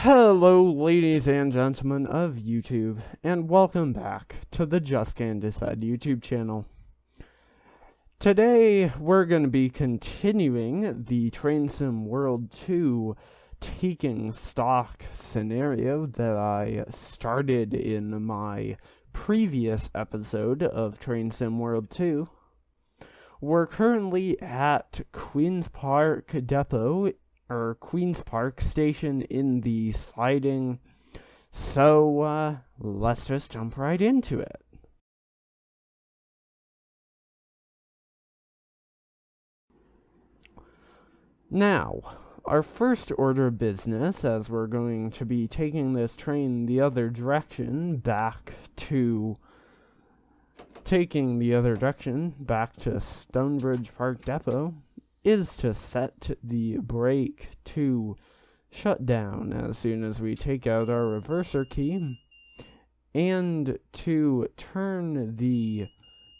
Hello, ladies and gentlemen of YouTube, and welcome back to the Just Can Decide YouTube channel. Today, we're going to be continuing the Train Sim World 2 taking stock scenario that I started in my previous episode of Train Sim World 2. We're currently at Queen's Park Depot, or Queen's Park Station in the siding, so let's just jump right into it. Now, our first order of business, as we're going to be taking this train the other direction back to Stonebridge Park Depot, is to set the brake to shut down as soon as we take out our reverser key, and to turn the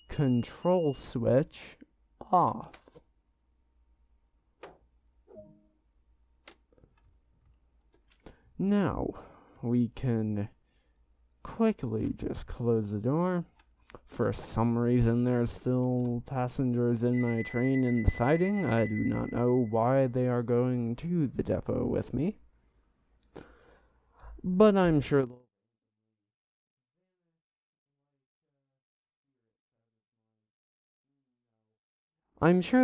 control switch off. Now, we can quickly just close the door. For some reason, there's still passengers in my train in the siding. I do not know why they are going to the depot with me, but I'm sure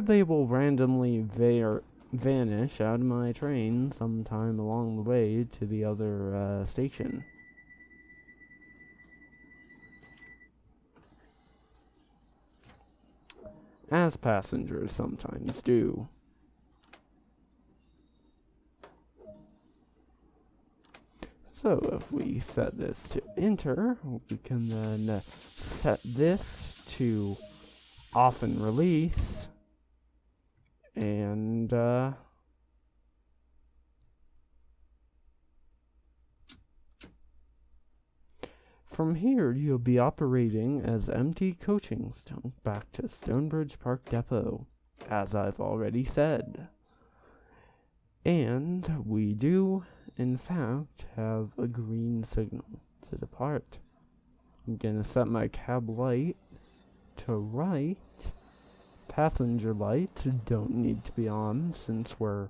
they will randomly vanish out of my train sometime along the way to the other station. As passengers sometimes do. So if we set this to enter, we can then set this to off and release, and from here you'll be operating as empty coaching back to Stonebridge Park Depot, as I've already said. And we do, in fact, have a green signal to depart. I'm gonna set my cab light to right. Passenger lights don't need to be on since we're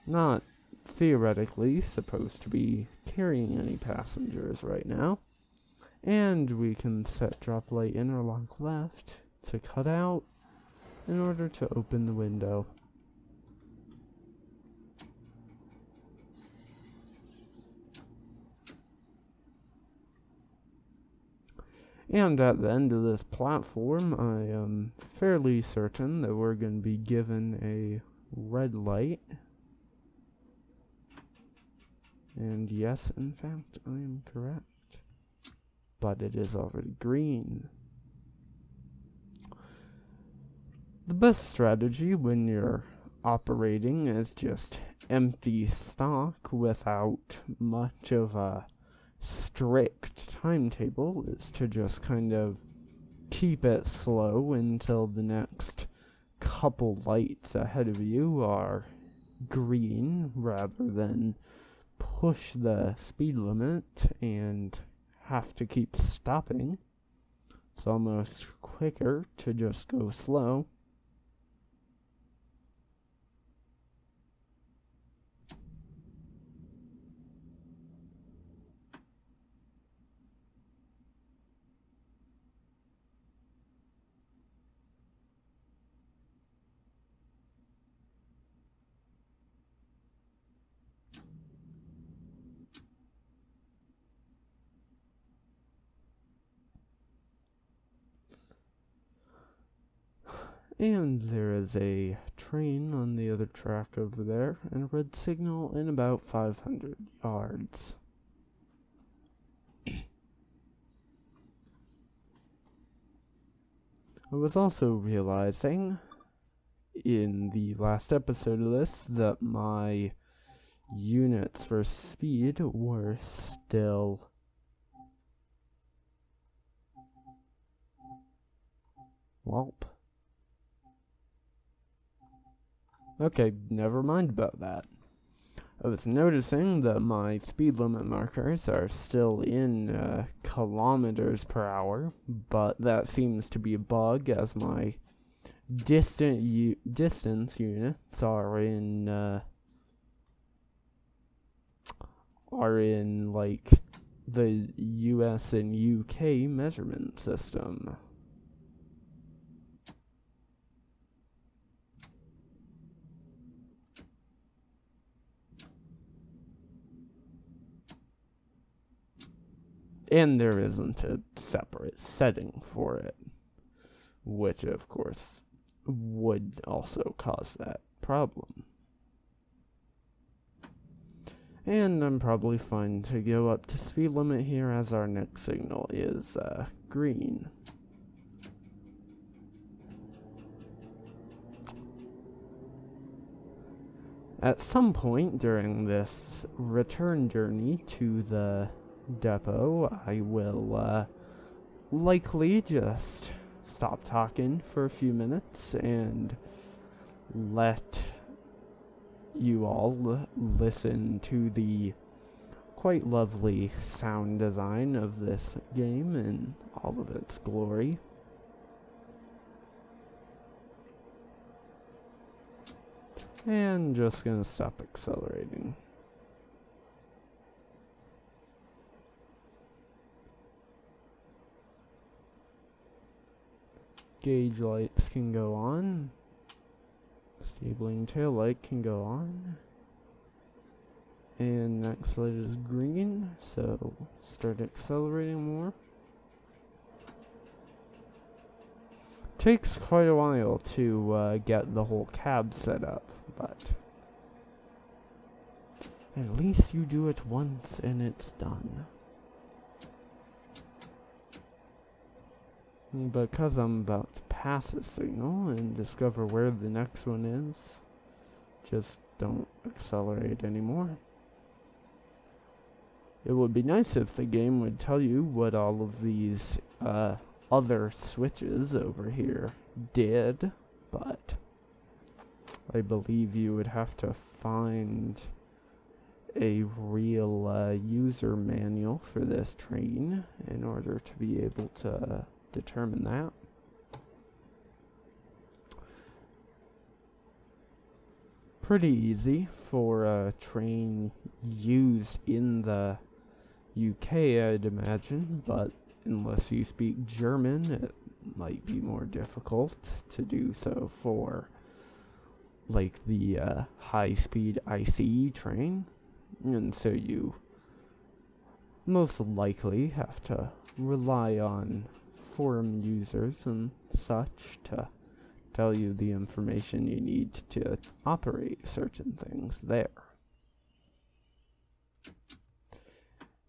not theoretically supposed to be carrying any passengers right now. And we can set drop light interlock left to cut out in order to open the window. And at the end of this platform, I am fairly certain that we're going to be given a red light. And yes, in fact, I am correct. But it is already green. The best strategy when you're operating is just empty stock without much of a strict timetable is to just kind of keep it slow until the next couple lights ahead of you are green, rather than push the speed limit and have to keep stopping. It's almost quicker to just go slow. And there is a train on the other track over there, and a red signal in about 500 yards. I was also realizing in the last episode of this that my units for speed were still Welp. Okay, never mind about that. I was noticing that my speed limit markers are still in kilometers per hour, but that seems to be a bug as my distance units are in like the US and UK measurement system. And there isn't a separate setting for it, which of course would also cause that problem. And I'm probably fine to go up to speed limit here as our next signal is green. At some point during this return journey to the depot, I will likely just stop talking for a few minutes and let you all listen to the quite lovely sound design of this game in all of its glory. And just gonna stop accelerating. Gauge lights can go on. Stabling tail light can go on. And next light is green, so start accelerating more. Takes quite a while to get the whole cab set up, but at least you do it once and it's done. Because I'm about to pass a signal and discover where the next one is, just don't accelerate anymore. It would be nice if the game would tell you what all of these other switches over here did, but I believe you would have to find a real user manual for this train in order to be able to determine that. Pretty easy for a train used in the UK, I'd imagine, but unless you speak German, it might be more difficult to do so for like the high-speed ICE train, and so you most likely have to rely on forum users and such to tell you the information you need to operate certain things there.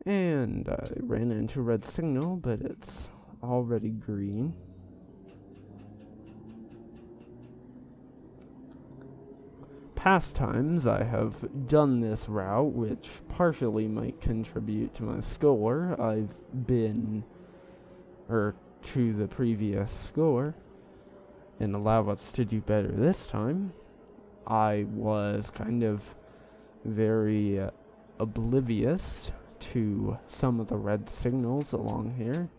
And I ran into a red signal, but it's already green. Past times I have done this route, which partially might contribute to my score. I've been, to the previous score, and allow us to do better this time. I was kind of very oblivious to some of the red signals along here,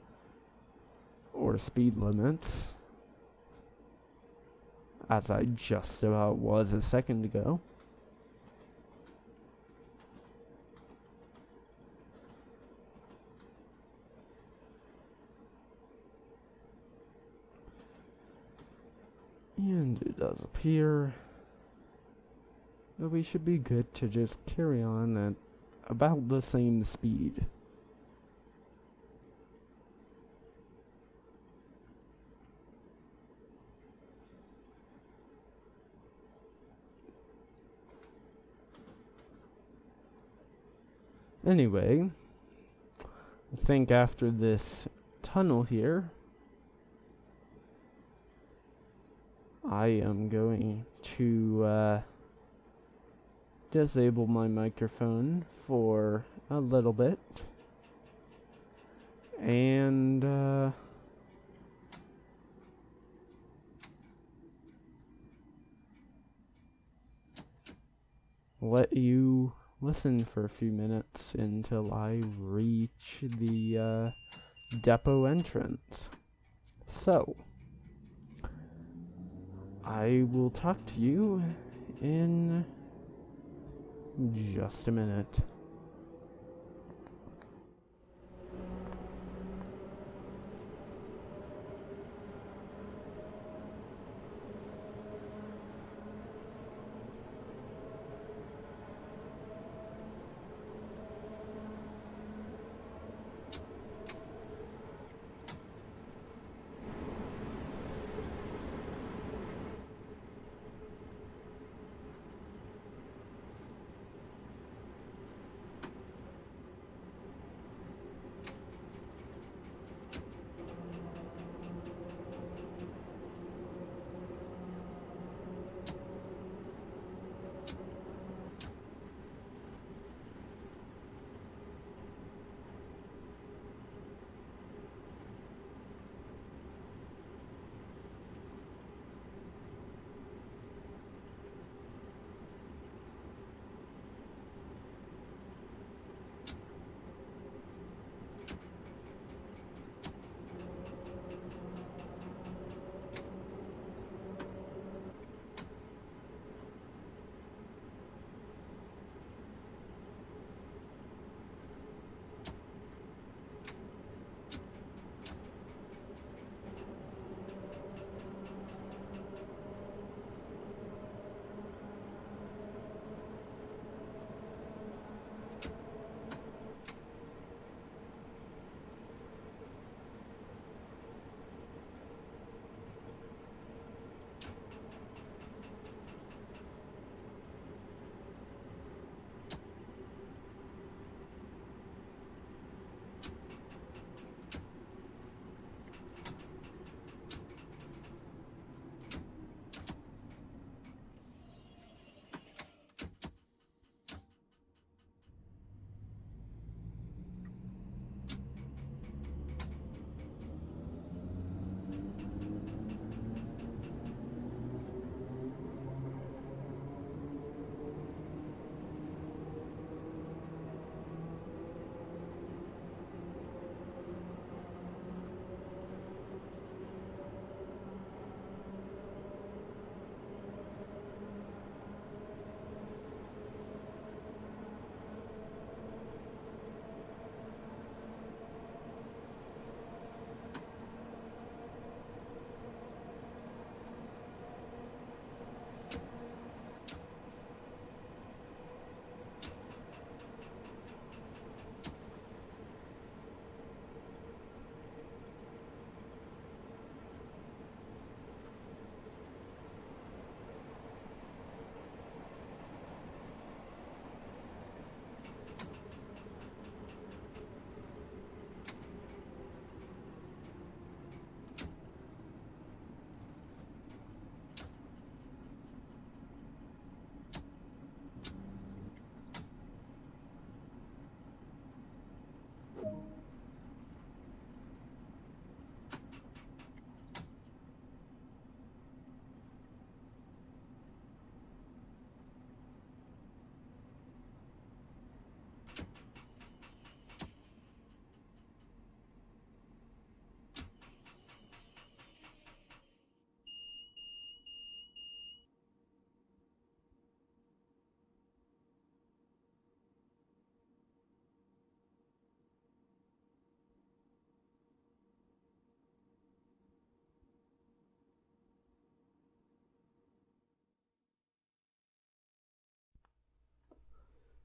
or speed limits, as I just about was a second ago. And it does appear that we should be good to just carry on at about the same speed. Anyway, I think after this tunnel here, I am going to disable my microphone for a little bit, and let you listen for a few minutes until I reach the depot entrance. So, I will talk to you in just a minute.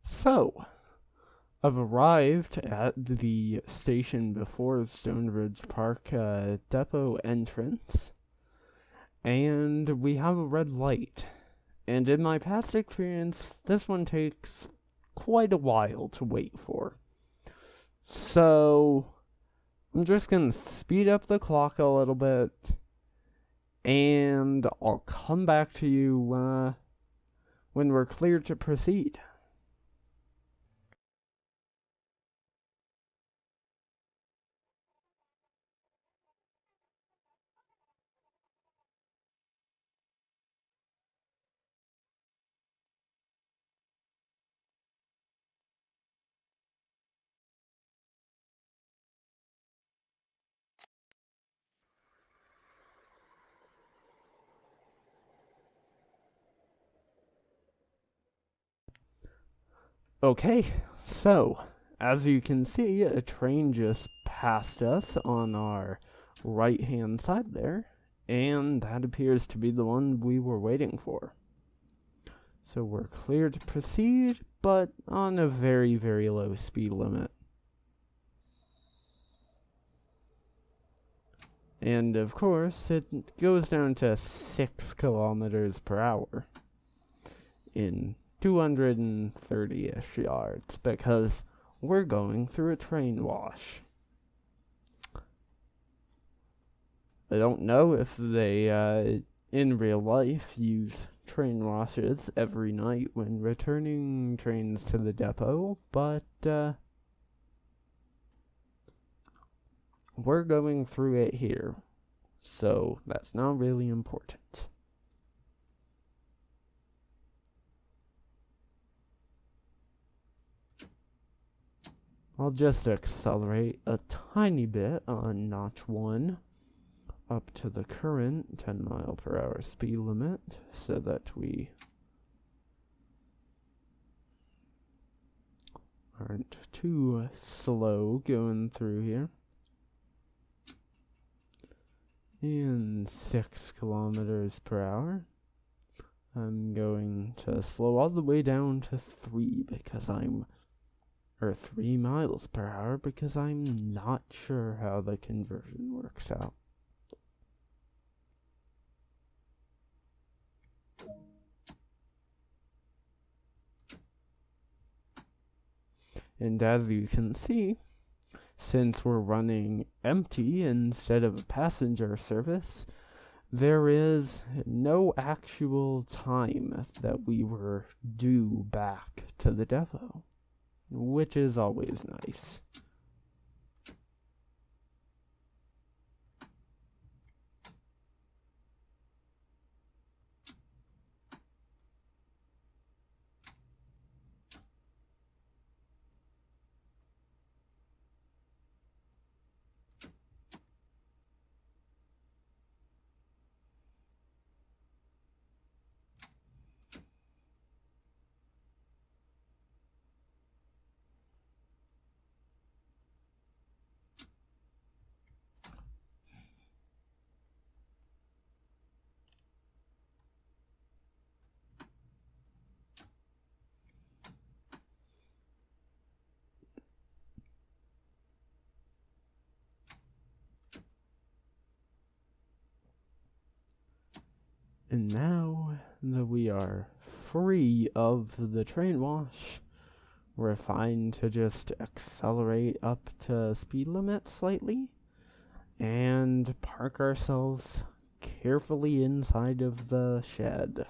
So, I've arrived at the station before Stonebridge Park Depot entrance, and we have a red light. And in my past experience, this one takes quite a while to wait for. So, I'm just gonna speed up the clock a little bit, and I'll come back to you when we're clear to proceed. Okay, so as you can see, a train just passed us on our right hand side there, and that appears to be the one we were waiting for. So we're clear to proceed, but on a very, very low speed limit. And of course, it goes down to 6 kilometers per hour in 230-ish yards because we're going through a train wash. I don't know if they, in real life, use train washes every night when returning trains to the depot, but we're going through it here, so that's not really important. I'll just accelerate a tiny bit on notch 1 up to the current 10 mile per hour speed limit so that we aren't too slow going through here. And 6 kilometers per hour. I'm going to slow all the way down to 3 because or 3 miles per hour because I'm not sure how the conversion works out. And as you can see, since we're running empty instead of a passenger service, there is no actual time that we were due back to the depot, which is always nice. And now that we are free of the train wash, we're fine to just accelerate up to speed limit slightly and park ourselves carefully inside of the shed.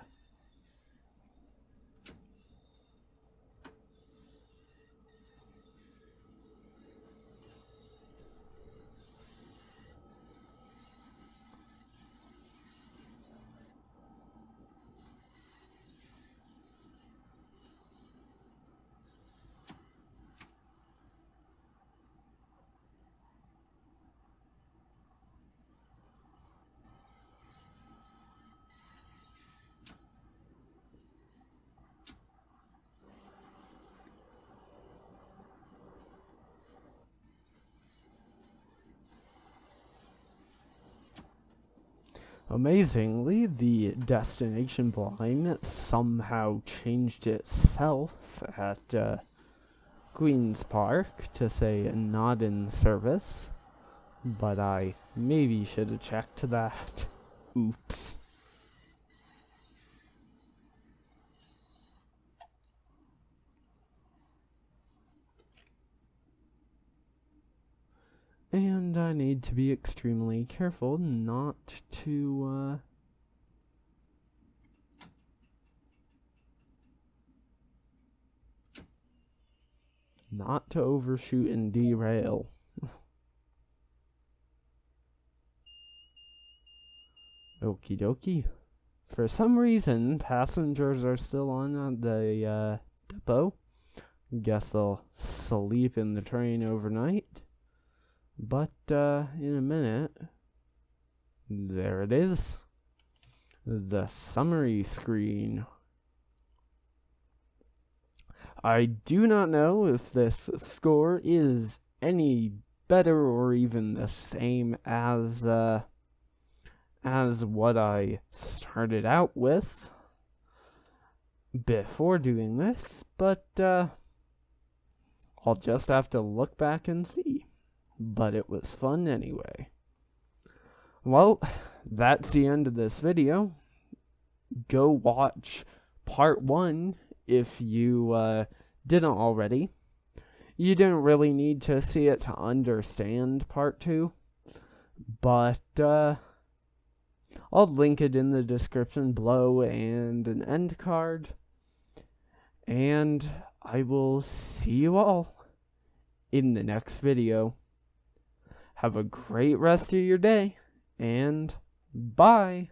Amazingly, the destination blind somehow changed itself at Queen's Park to say not in service, but I maybe should have checked that. Oops. And I need to be extremely careful not to, not to overshoot and derail. Okie dokie. For some reason, passengers are still on the depot. Guess they'll sleep in the train overnight. But in a minute, there it is. The summary screen. I do not know if this score is any better or even the same as what I started out with before doing this, but I'll just have to look back and see. But it was fun anyway. Well, that's the end of this video. Go watch part 1 if you didn't already. You didn't really need to see it to understand part 2, but I'll link it in the description below and an end card. And I will see you all in the next video. Have a great rest of your day, and bye!